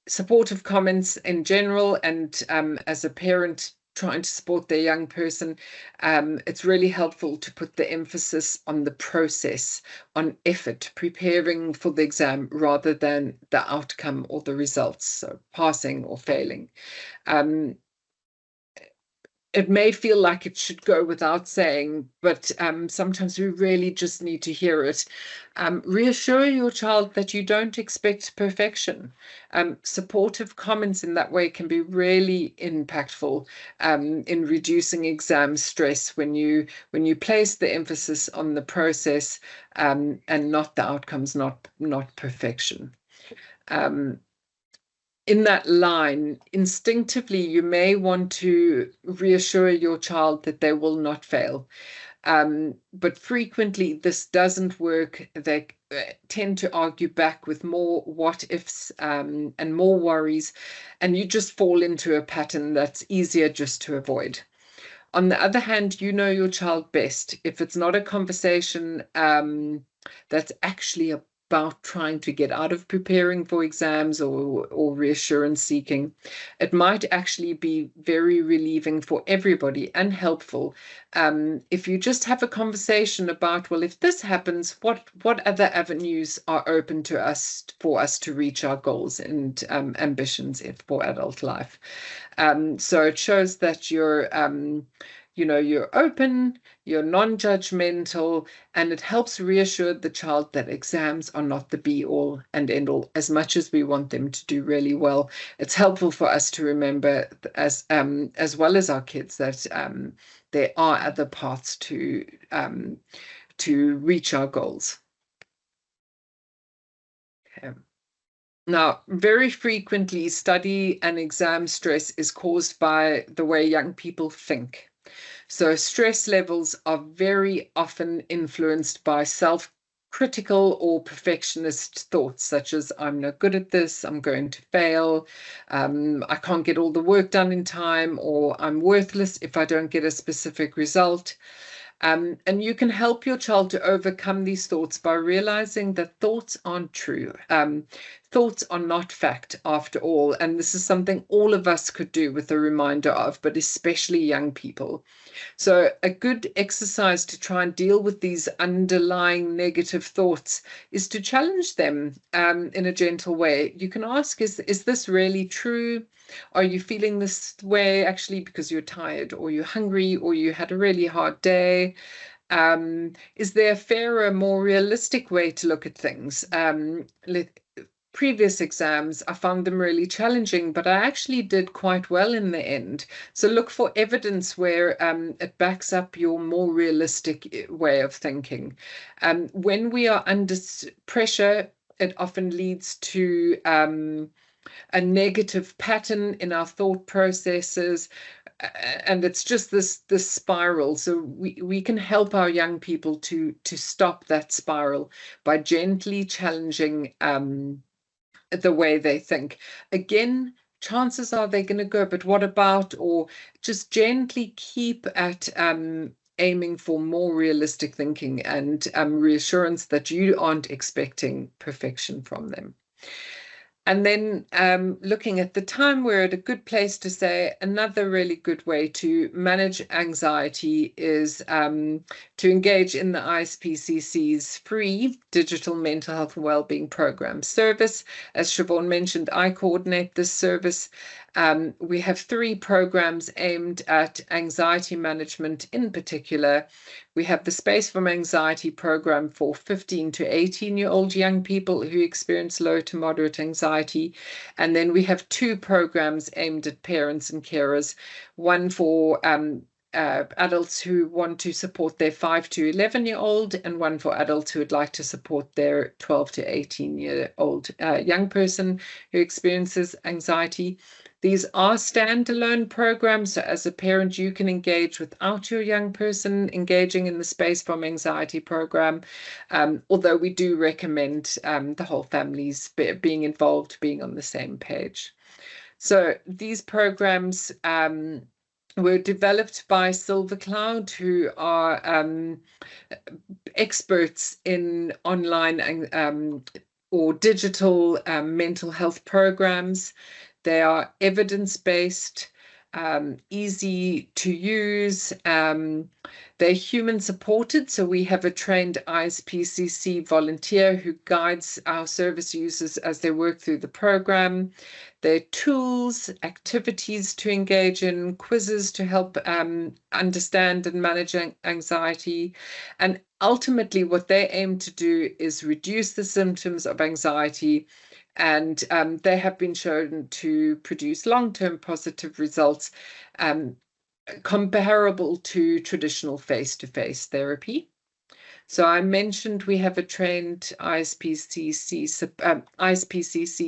Supportive comments in general, and as a parent trying to support their young person, it's really helpful to put the emphasis on the process, on effort, preparing for the exam rather than the outcome or the results, so passing or failing. It may feel like it should go without saying, but sometimes we really just need to hear it. Reassure your child that you don't expect perfection. Supportive comments in that way can be really impactful in reducing exam stress when you place the emphasis on the process and not the outcomes, not perfection. In that line, instinctively, you may want to reassure your child that they will not fail. But frequently, this doesn't work. They tend to argue back with more what ifs and more worries, and you just fall into a pattern that's easier just to avoid. On the other hand, you know your child best. If it's not a conversation that's actually about trying to get out of preparing for exams or reassurance seeking, it might actually be very relieving for everybody and helpful if you just have a conversation about, well, if this happens, what other avenues are open to us for us to reach our goals and ambitions for adult life. So it shows that you're open, you're non-judgmental, and it helps reassure the child that exams are not the be-all and end-all. As much as we want them to do really well, it's helpful for us to remember, as well as our kids, that there are other paths to reach our goals. Okay. Now, very frequently, study and exam stress is caused by the way young people think. So stress levels are very often influenced by self-critical or perfectionist thoughts, such as, I'm no good at this, I'm going to fail, I can't get all the work done in time, or I'm worthless if I don't get a specific result. And you can help your child to overcome these thoughts by realizing that thoughts aren't true. Thoughts are not fact after all. And this is something all of us could do with a reminder of, but especially young people. So a good exercise to try and deal with these underlying negative thoughts is to challenge them in a gentle way. You can ask, is this really true? Are you feeling this way actually because you're tired, or you're hungry, or you had a really hard day? Is there a fairer, more realistic way to look at things? Previous exams, I found them really challenging, but I actually did quite well in the end. So look for evidence where it backs up your more realistic way of thinking. When we are under pressure, it often leads to a negative pattern in our thought processes, and it's just this spiral. So we can help our young people to stop that spiral by gently challenging the way they think. Again, chances are they're going to go, but what about, or just gently keep at aiming for more realistic thinking and reassurance that you aren't expecting perfection from them. And then looking at the time, we're at a good place to say another really good way to manage anxiety is to engage in the ISPCC's free digital mental health and wellbeing program service. As Siobhan mentioned, I coordinate this service. We have 3 programs aimed at anxiety management in particular. We have the Space from Anxiety program for 15 to 18-year-old young people who experience low to moderate anxiety. And then we have 2 programs aimed at parents and carers, one for adults who want to support their 5 to 11-year-old, and one for adults who would like to support their 12 to 18-year-old young person who experiences anxiety. These are standalone programs, so as a parent, you can engage without your young person engaging in the Space from Anxiety program, although we do recommend the whole families being involved, being on the same page. So these programs were developed by Silver Cloud, who are experts in online or digital mental health programs. They are evidence-based, easy to use. They're human-supported, so we have a trained ISPCC volunteer who guides our service users as they work through the program. There are tools, activities to engage in, quizzes to help understand and manage anxiety. And ultimately, what they aim to do is reduce the symptoms of anxiety, and they have been shown to produce long-term positive results comparable to traditional face-to-face therapy. So I mentioned we have a trained ISPCC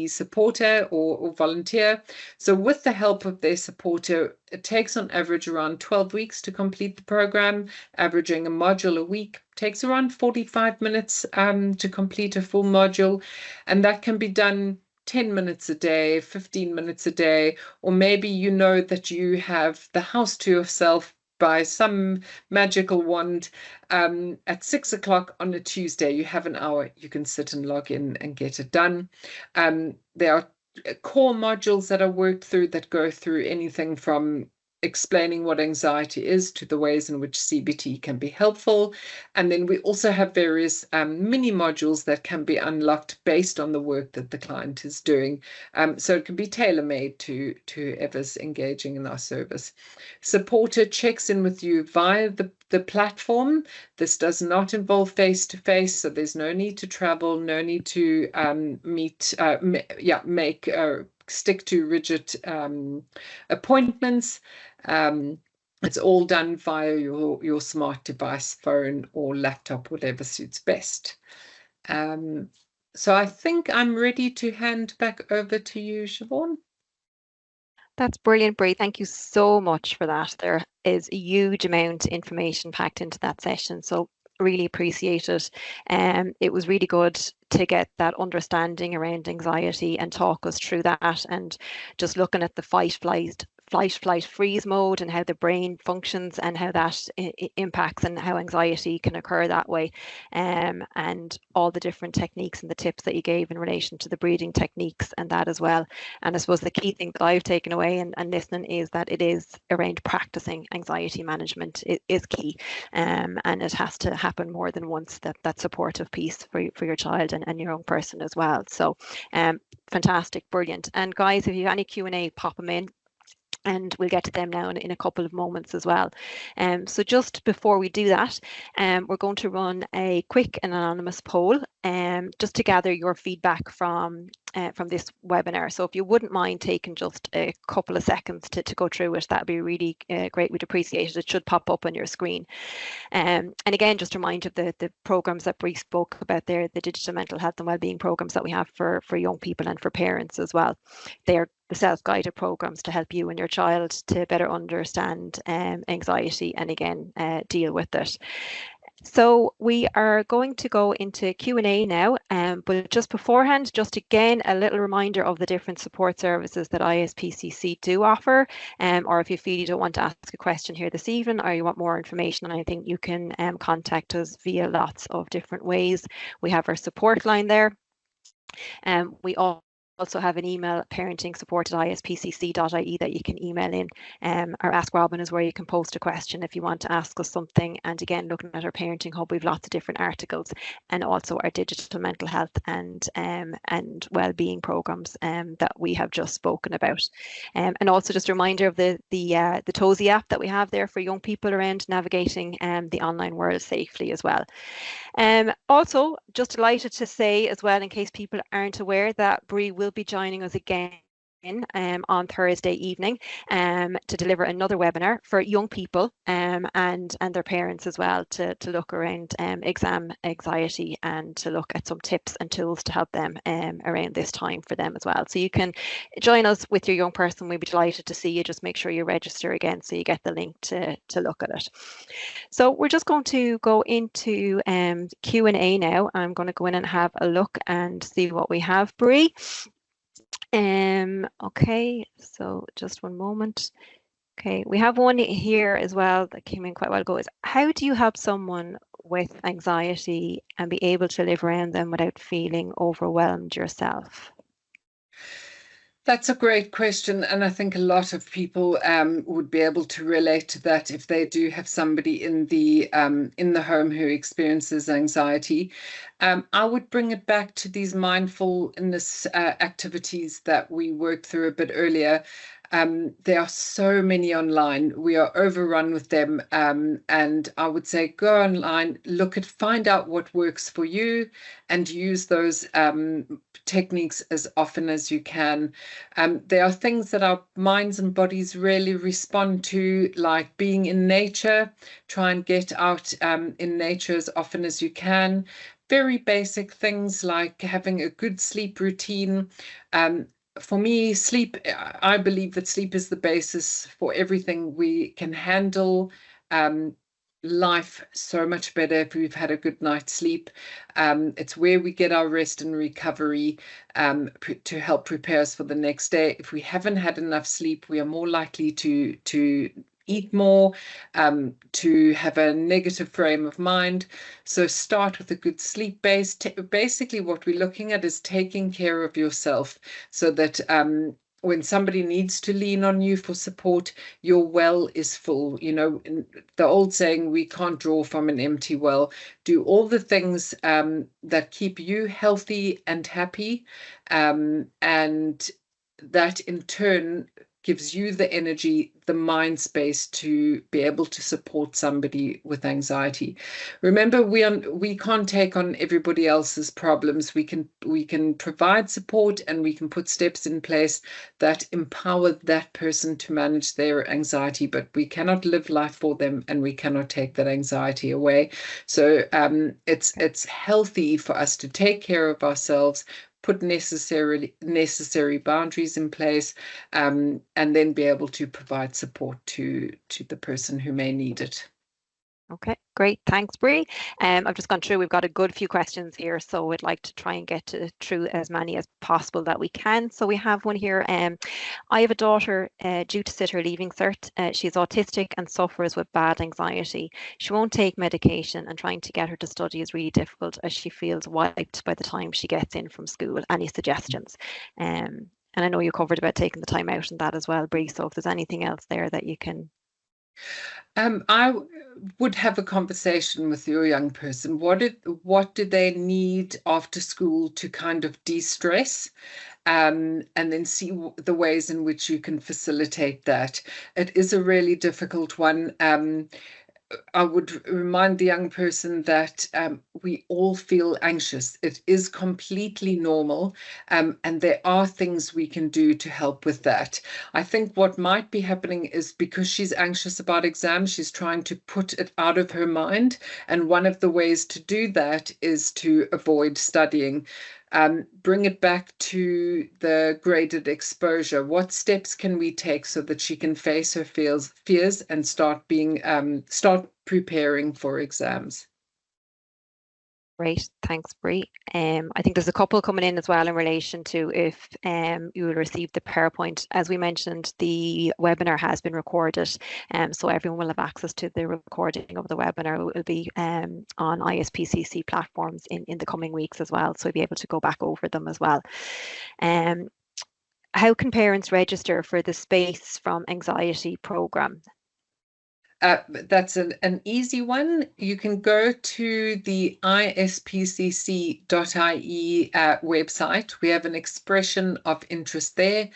supporter or volunteer. So with the help of their supporter, it takes on average around 12 weeks to complete the program, averaging a module a week. It takes around 45 minutes to complete a full module, and that can be done 10 minutes a day, 15 minutes a day, or maybe you know that you have the house to yourself by some magical wand at 6 o'clock on a Tuesday. You have an hour, you can sit and log in and get it done. There are core modules that are worked through that go through anything from explaining what anxiety is to the ways in which CBT can be helpful. And then we also have various mini modules that can be unlocked based on the work that the client is doing. So it can be tailor-made to whoever's engaging in our service. Supporter checks in with you via the platform. This does not involve face-to-face, so there's no need to travel, no need to stick to rigid appointments. It's all done via your smart device, phone or laptop, whatever suits best. So I think I'm ready to hand back over to you, Siobhan.
That's brilliant, Bree. Thank you so much for that. There is a huge amount of information packed into that session, so really appreciate it. It was really good to get that understanding around anxiety and talk us through that, and just looking at the fight, flight, freeze mode and how the brain functions and how that impacts and how anxiety can occur that way, and all the different techniques and the tips that you gave in relation to the breathing techniques and that as well. And I suppose the key thing that I've taken away and listening is that it is around practicing anxiety management is key, and it has to happen more than once, that supportive piece for your child and your own person as well. So fantastic, brilliant. And guys, if you have any Q&A, pop them in, and we'll get to them now in a couple of moments as well. So just before we do that, we're going to run a quick and anonymous poll just to gather your feedback from this webinar. So if you wouldn't mind taking just a couple of seconds to go through it, that'd be really great. We'd appreciate it. It should pop up on your screen. And again, just a reminder of the programs that Bree spoke about there, the digital mental health and wellbeing programs that we have for young people and for parents as well. They're the self-guided programs to help you and your child to better understand anxiety and again deal with it. So we are going to go into Q&A now, but just beforehand, just again, a little reminder of the different support services that ISPCC do offer, or if you feel you don't want to ask a question here this evening or you want more information on anything, you can contact us via lots of different ways. We have our support line there. We also have an email, parentingsupport@ispcc.ie, that you can email in. Our Ask Robin is where you can post a question if you want to ask us something. And again, looking at our Parenting Hub, we've lots of different articles, and also our digital mental health and wellbeing programs that we have just spoken about. And also just a reminder of the Tozy app that we have there for young people around navigating the online world safely as well. Also, just delighted to say as well, in case people aren't aware, that Bree will be joining us again on Thursday evening to deliver another webinar for young people and their parents as well to look around exam anxiety and to look at some tips and tools to help them around this time for them as well. So you can join us with your young person. We'd be delighted to see you. Just make sure you register again so you get the link to look at it. So we're just going to go into Q&A now. I'm going to go in and have a look and see what we have, Bree. Okay, so just one moment. Okay, we have one here as well that came in quite a while ago. Is how do you help someone with anxiety and be able to live around them without feeling overwhelmed yourself?
That's a great question, and I think a lot of people would be able to relate to that if they do have somebody in the home who experiences anxiety. I would bring it back to these mindfulness activities that we worked through a bit earlier. There are so many online. We are overrun with them. And I would say go online, find out what works for you and use those techniques as often as you can. There are things that our minds and bodies really respond to, like being in nature. Try and get out in nature as often as you can. Very basic things like having a good sleep routine. For me, I believe that sleep is the basis for everything. We can handle life so much better if we've had a good night's sleep. It's where we get our rest and recovery to help prepare us for the next day. If we haven't had enough sleep, we are more likely to eat more, to have a negative frame of mind. So start with a good sleep base. Basically, what we're looking at is taking care of yourself so that when somebody needs to lean on you for support, your well is full. You know, the old saying, we can't draw from an empty well. Do all the things that keep you healthy and happy, and that in turn gives you the energy, the mind space to be able to support somebody with anxiety. Remember, we can't take on everybody else's problems. We can provide support and we can put steps in place that empower that person to manage their anxiety, but we cannot live life for them and we cannot take that anxiety away. So it's healthy for us to take care of ourselves, put necessary boundaries in place, and then be able to provide support to the person who may need it.
Okay, great. Thanks, Bree. I've just gone through. We've got a good few questions here, so we'd like to try and get through as many as possible that we can. So we have one here. I have a daughter due to sit her leaving cert. She's autistic and suffers with bad anxiety. She won't take medication, and trying to get her to study is really difficult as she feels wiped by the time she gets in from school. Any suggestions? And I know you covered about taking the time out and that as well, Bree. So if there's anything else there that you can.
I would have a conversation with your young person. What do they need after school to kind of de-stress? And then see the ways in which you can facilitate that. It is a really difficult one. I would remind the young person that we all feel anxious. It is completely normal, and there are things we can do to help with that. I think what might be happening is because she's anxious about exams, she's trying to put it out of her mind, and one of the ways to do that is to avoid studying. Bring it back to the graded exposure. What steps can we take so that she can face her fears and start preparing for exams?
Great, thanks, Bree. I think there's a couple coming in as well in relation to if you will receive the PowerPoint. As we mentioned, the webinar has been recorded, so everyone will have access to the recording of the webinar. It will be on ISPCC platforms in the coming weeks as well, so you'll be able to go back over them as well. How can parents register for the Space from Anxiety programme?
That's an easy one. You can go to the ISPCC.ie website. We have an expression of interest there,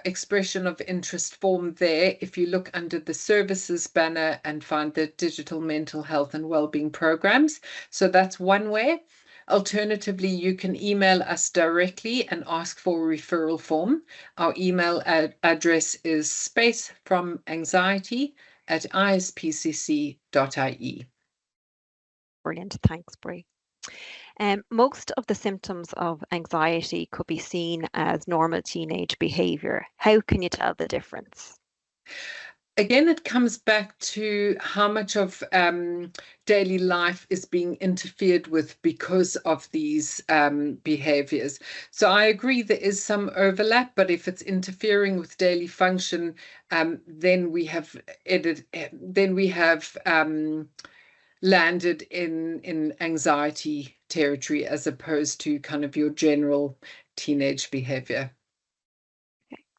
expression of interest form there. If you look under the services banner and find the digital mental health and wellbeing programs. So that's one way. Alternatively, you can email us directly and ask for a referral form. Our email address is spacefromanxiety@ispcc.ie.
Brilliant. Thanks, Bree. Most of the symptoms of anxiety could be seen as normal teenage behavior. How can you tell the difference?
Again, it comes back to how much of daily life is being interfered with because of these behaviors. So I agree there is some overlap, but if it's interfering with daily function, then we have landed in anxiety territory as opposed to kind of your general teenage behavior.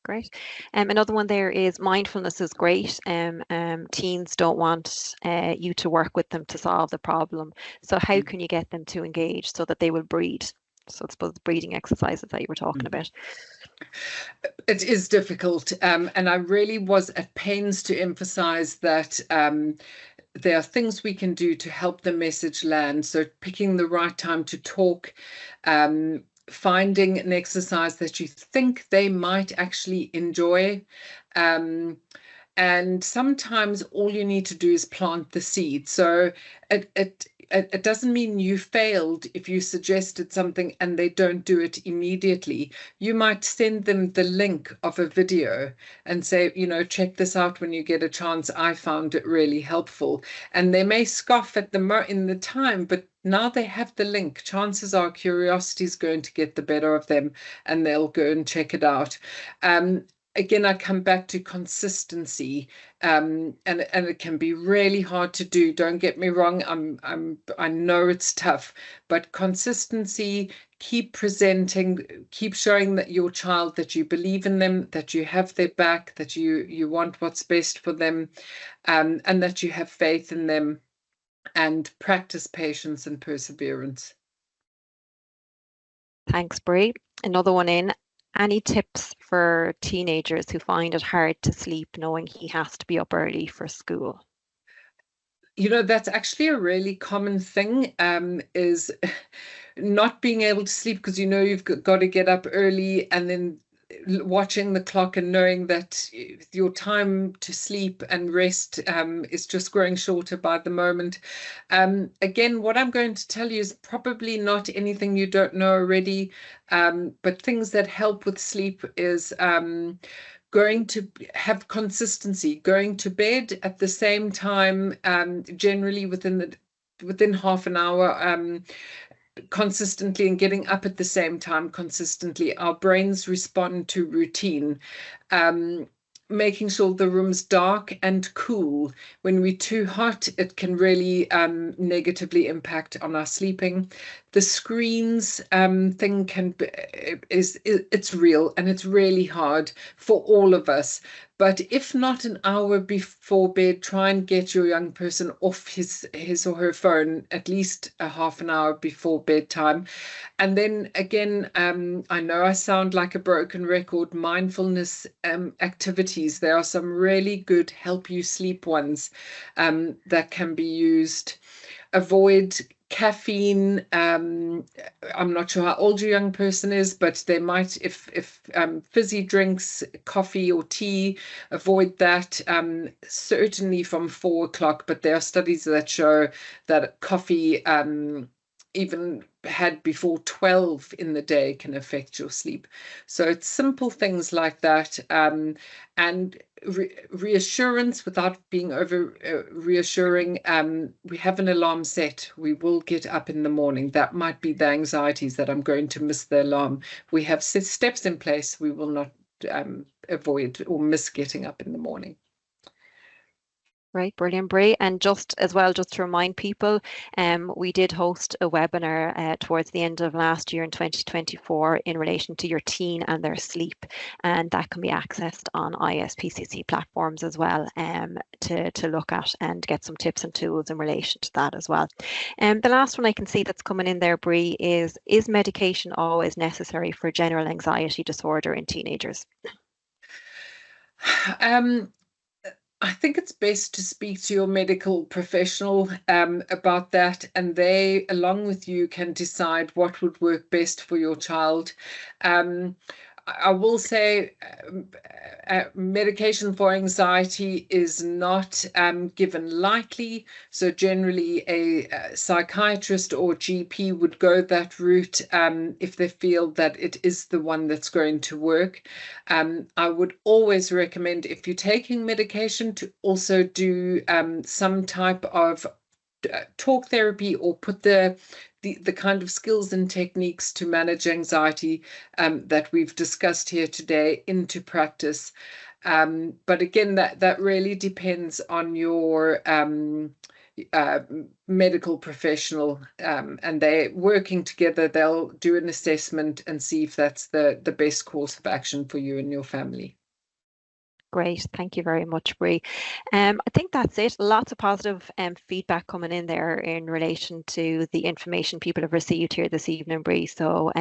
Great. Another one there is mindfulness is great. Teens don't want you to work with them to solve the problem. So how can you get them to engage so that they will breathe? So I suppose the breathing exercises that you were talking about.
It is difficult. And I really was at pains to emphasize that there are things we can do to help the message land. So picking the right time to talk, finding an exercise that you think they might actually enjoy. And sometimes all you need to do is plant the seed. So it doesn't mean you failed if you suggested something and they don't do it immediately. You might send them the link of a video and say, check this out when you get a chance. I found it really helpful. And they may scoff at in the time, but now they have the link. Chances are curiosity is going to get the better of them and they'll go and check it out. Again, I come back to consistency, and it can be really hard to do. Don't get me wrong. I know it's tough, but consistency, keep presenting, keep showing that your child that you believe in them, that you have their back, that you want what's best for them, and that you have faith in them, and practice patience and perseverance.
Thanks, Bree. Another one in. Any tips for teenagers who find it hard to sleep knowing he has to be up early for school?
That's actually a really common thing, is not being able to sleep because you've got to get up early, and then watching the clock and knowing that your time to sleep and rest is just growing shorter by the moment. Again, what I'm going to tell you is probably not anything you don't know already, but things that help with sleep is going to have consistency, going to bed at the same time, generally within half an hour, consistently, and getting up at the same time consistently. Our brains respond to routine. Making sure the room's dark and cool. When we're too hot, it can really negatively impact on our sleeping. The screens thing it's real, and it's really hard for all of us. But if not an hour before bed, try and get your young person off his or her phone at least a half an hour before bedtime. And then again, I know I sound like a broken record, mindfulness activities. There are some really good help you sleep ones that can be used. Avoid caffeine. I'm not sure how old your young person is, but they might, if fizzy drinks, coffee or tea, avoid that. Certainly from 4 o'clock, but there are studies that show that coffee, even had before 12 in the day, can affect your sleep. So it's simple things like that, and reassurance without being over reassuring. We have an alarm set. We will get up in the morning. That might be the anxieties that I'm going to miss the alarm. We have steps in place. We will not avoid or miss getting up in the morning.
Right, brilliant, Bree. And just to remind people, we did host a webinar towards the end of last year in 2024 in relation to your teen and their sleep, and that can be accessed on ISPCC platforms as well, to look at and get some tips and tools in relation to that as well. The last one I can see that's coming in there, Bree, is medication always necessary for general anxiety disorder in teenagers?
I think it's best to speak to your medical professional about that, and they, along with you, can decide what would work best for your child. I will say medication for anxiety is not given lightly. So generally a psychiatrist or GP would go that route if they feel that it is the one that's going to work. I would always recommend, if you're taking medication, to also do some type of talk therapy, or put the kind of skills and techniques to manage anxiety that we've discussed here today into practice. But again, that really depends on your medical professional, and they're working together. They'll do an assessment and see if that's the best course of action for you and your family.
Great. Thank you very much, Bree. I think that's it. Lots of positive feedback coming in there in relation to the information people have received here this evening, Bree. So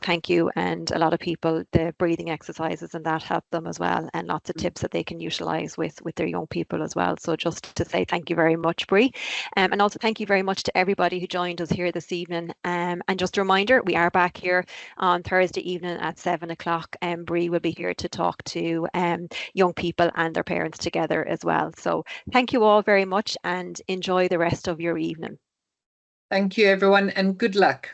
thank you. And a lot of people, the breathing exercises and that helped them as well, and lots of tips that they can utilize with their young people as well. So just to say thank you very much, Bree. And also thank you very much to everybody who joined us here this evening. And just a reminder, we are back here on Thursday evening at 7 o'clock. Bree will be here to talk to young people and their parents together as well. So thank you all very much, and enjoy the rest of your evening.
Thank you, everyone, and good luck.